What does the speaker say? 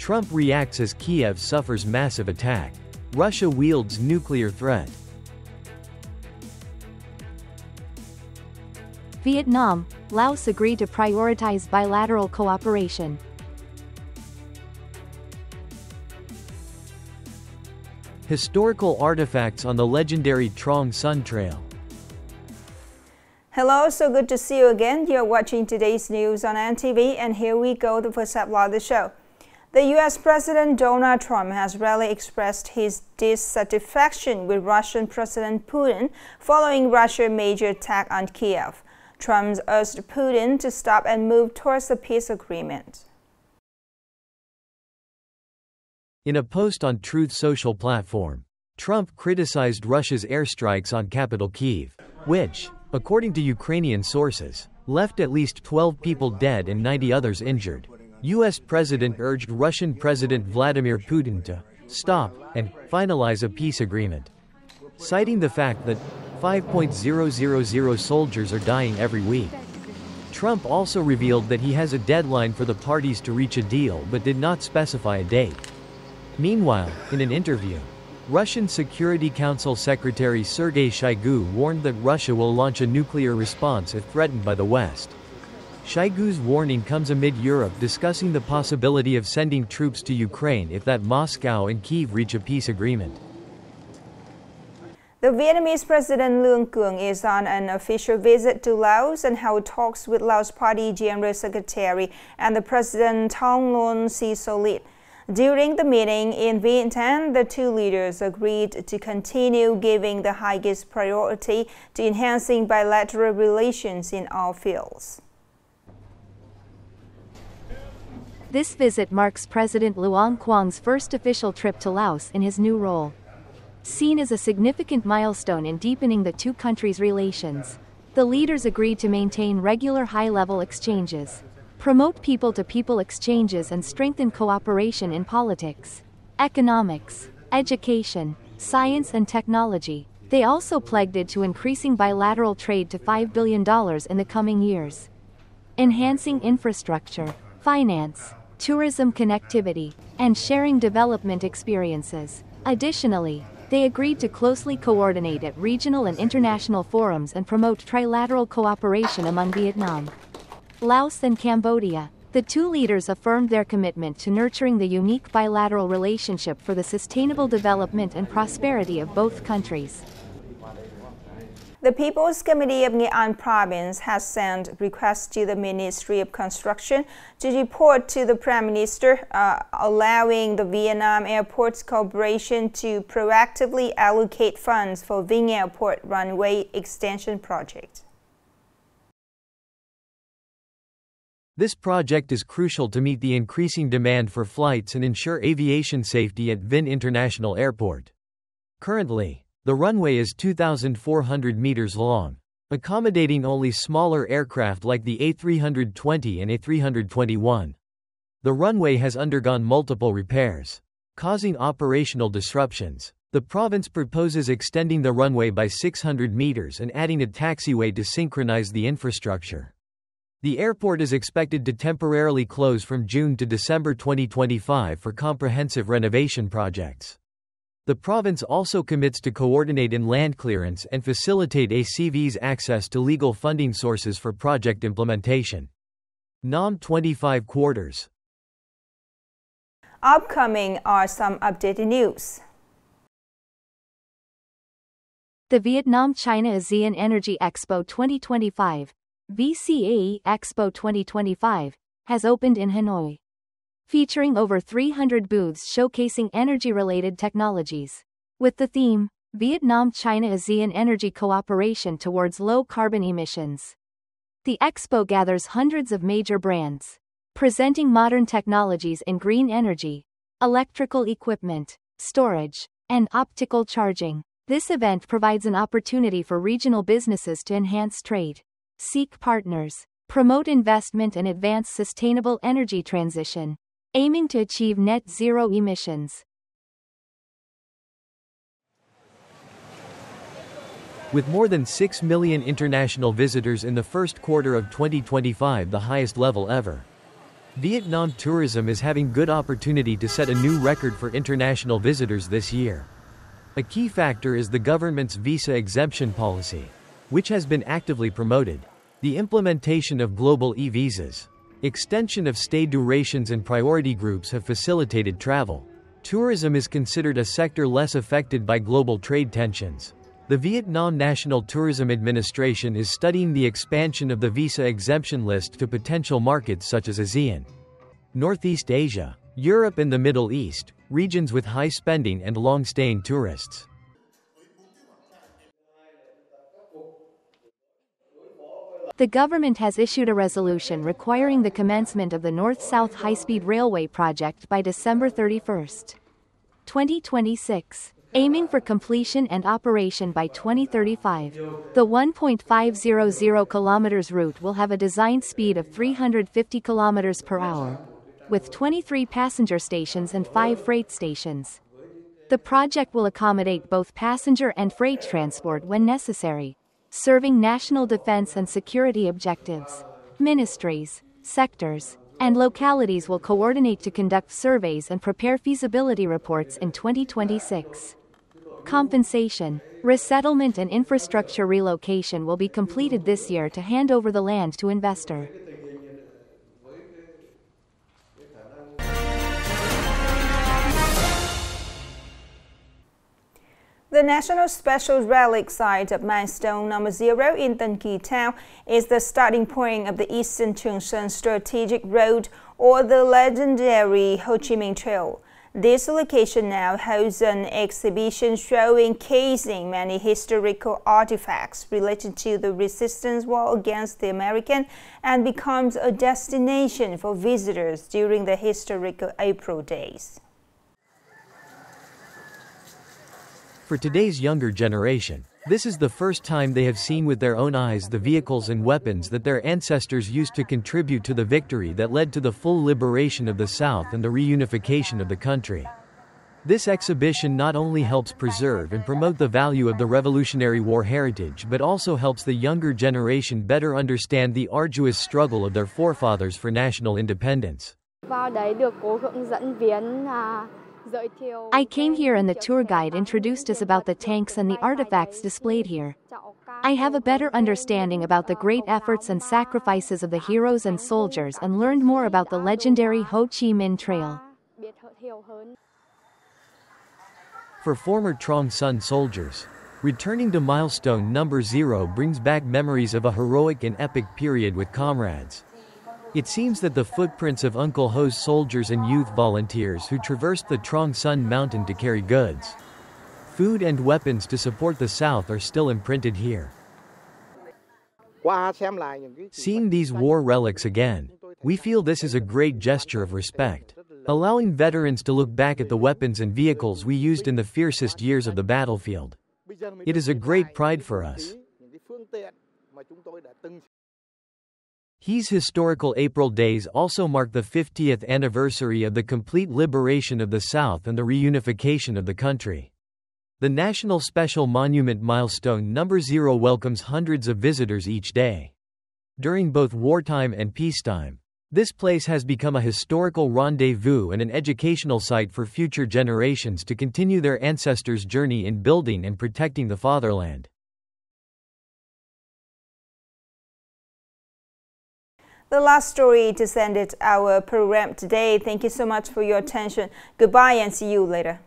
Trump reacts as Kiev suffers massive attack. Russia wields nuclear threat. Vietnam, Laos agree to prioritize bilateral cooperation. Historical artifacts on the legendary Truong Son Trail. Hello, so good to see you again. You're watching today's news on NTV, and here we go, the first half of the show. The U.S. President Donald Trump has rarely expressed his dissatisfaction with Russian President Putin following Russia's major attack on Kiev. Trump urged Putin to stop and move towards a peace agreement. In a post on Truth social platform, Trump criticized Russia's airstrikes on capital Kiev, which, according to Ukrainian sources, left at least 12 people dead and 90 others injured. U.S. President urged Russian President Vladimir Putin to stop and finalize a peace agreement, citing the fact that 5,000 soldiers are dying every week. Trump also revealed that he has a deadline for the parties to reach a deal but did not specify a date. Meanwhile, in an interview, Russian Security Council Secretary Sergei Shoigu warned that Russia will launch a nuclear response if threatened by the West. Shoigu's warning comes amid Europe discussing the possibility of sending troops to Ukraine if that Moscow and Kyiv reach a peace agreement. The Vietnamese President Luong Kuong is on an official visit to Laos and held talks with Laos Party General Secretary and the President Thong Lun Si Solit. During the meeting in Vietnam, the two leaders agreed to continue giving the highest priority to enhancing bilateral relations in all fields. This visit marks President Luong Kuong's first official trip to Laos in his new role. Seen as a significant milestone in deepening the two countries' relations, the leaders agreed to maintain regular high-level exchanges, promote people-to-people exchanges and strengthen cooperation in politics, economics, education, science and technology. They also pledged to increasing bilateral trade to $5 billion in the coming years, enhancing infrastructure, finance, tourism connectivity, and sharing development experiences. Additionally, they agreed to closely coordinate at regional and international forums and promote trilateral cooperation among Vietnam, Laos and Cambodia. The two leaders affirmed their commitment to nurturing the unique bilateral relationship for the sustainable development and prosperity of both countries. The People's Committee of Nghệ An Province has sent requests to the Ministry of Construction to report to the Prime Minister, allowing the Vietnam Airports Corporation to proactively allocate funds for Vinh Airport runway extension project. This project is crucial to meet the increasing demand for flights and ensure aviation safety at Vinh International Airport. Currently, the runway is 2,400 meters long, accommodating only smaller aircraft like the A320 and A321. The runway has undergone multiple repairs, causing operational disruptions. The province proposes extending the runway by 600 meters and adding a taxiway to synchronize the infrastructure. The airport is expected to temporarily close from June to December 2025 for comprehensive renovation projects. The province also commits to coordinate in land clearance and facilitate ACV's access to legal funding sources for project implementation. Nam 25 quarters. Upcoming are some updated news. The Vietnam-China ASEAN Energy Expo 2025, VCAE Expo 2025, has opened in Hanoi, featuring over 300 booths showcasing energy-related technologies. With the theme, Vietnam-China ASEAN Energy Cooperation Towards Low Carbon Emissions. The expo gathers hundreds of major brands, presenting modern technologies in green energy, electrical equipment, storage, and optical charging. This event provides an opportunity for regional businesses to enhance trade, seek partners, promote investment and advance sustainable energy transition, aiming to achieve net zero emissions. With more than 6 million international visitors in the first quarter of 2025, the highest level ever, Vietnam tourism is having good opportunity to set a new record for international visitors this year. A key factor is the government's visa exemption policy, which has been actively promoted. The implementation of global e-visas, extension of stay durations and priority groups have facilitated travel. Tourism is considered a sector less affected by global trade tensions. The Vietnam National Tourism Administration is studying the expansion of the visa exemption list to potential markets such as ASEAN, Northeast Asia, Europe and the Middle East, regions with high spending and long-staying tourists. The government has issued a resolution requiring the commencement of the North-South High-Speed Railway project by December 31, 2026. Aiming for completion and operation by 2035. The 1.500 kilometers route will have a design speed of 350 kilometers per hour, with 23 passenger stations and 5 freight stations. The project will accommodate both passenger and freight transport when necessary, serving national defense and security objectives. Ministries, sectors, and localities will coordinate to conduct surveys and prepare feasibility reports in 2026. Compensation, resettlement and infrastructure relocation will be completed this year to hand over the land to investor. The National Special Relic Site of Milestone Number 0 in Tân Kỳ Town is the starting point of the Eastern Truong Son Strategic Road, or the legendary Ho Chi Minh Trail. This location now hosts an exhibition showcasing many historical artifacts related to the resistance war against the American and becomes a destination for visitors during the historical April days. For today's younger generation, this is the first time they have seen with their own eyes the vehicles and weapons that their ancestors used to contribute to the victory that led to the full liberation of the South and the reunification of the country. This exhibition not only helps preserve and promote the value of the Revolutionary War heritage but also helps the younger generation better understand the arduous struggle of their forefathers for national independence. I came here and the tour guide introduced us about the tanks and the artifacts displayed here. I have a better understanding about the great efforts and sacrifices of the heroes and soldiers and learned more about the legendary Ho Chi Minh Trail. For former Truong Son soldiers, returning to milestone number 0 brings back memories of a heroic and epic period with comrades. It seems that the footprints of Uncle Ho's soldiers and youth volunteers who traversed the Truong Son mountain to carry goods, food and weapons to support the South are still imprinted here. Seeing these war relics again, we feel this is a great gesture of respect, allowing veterans to look back at the weapons and vehicles we used in the fiercest years of the battlefield. It is a great pride for us. His historical April days also mark the 50th anniversary of the complete liberation of the South and the reunification of the country. The National Special Monument Milestone Number 0 welcomes hundreds of visitors each day. During both wartime and peacetime, this place has become a historical rendezvous and an educational site for future generations to continue their ancestors' journey in building and protecting the fatherland. The last story to end our program today. Thank you so much for your attention. Goodbye and see you later.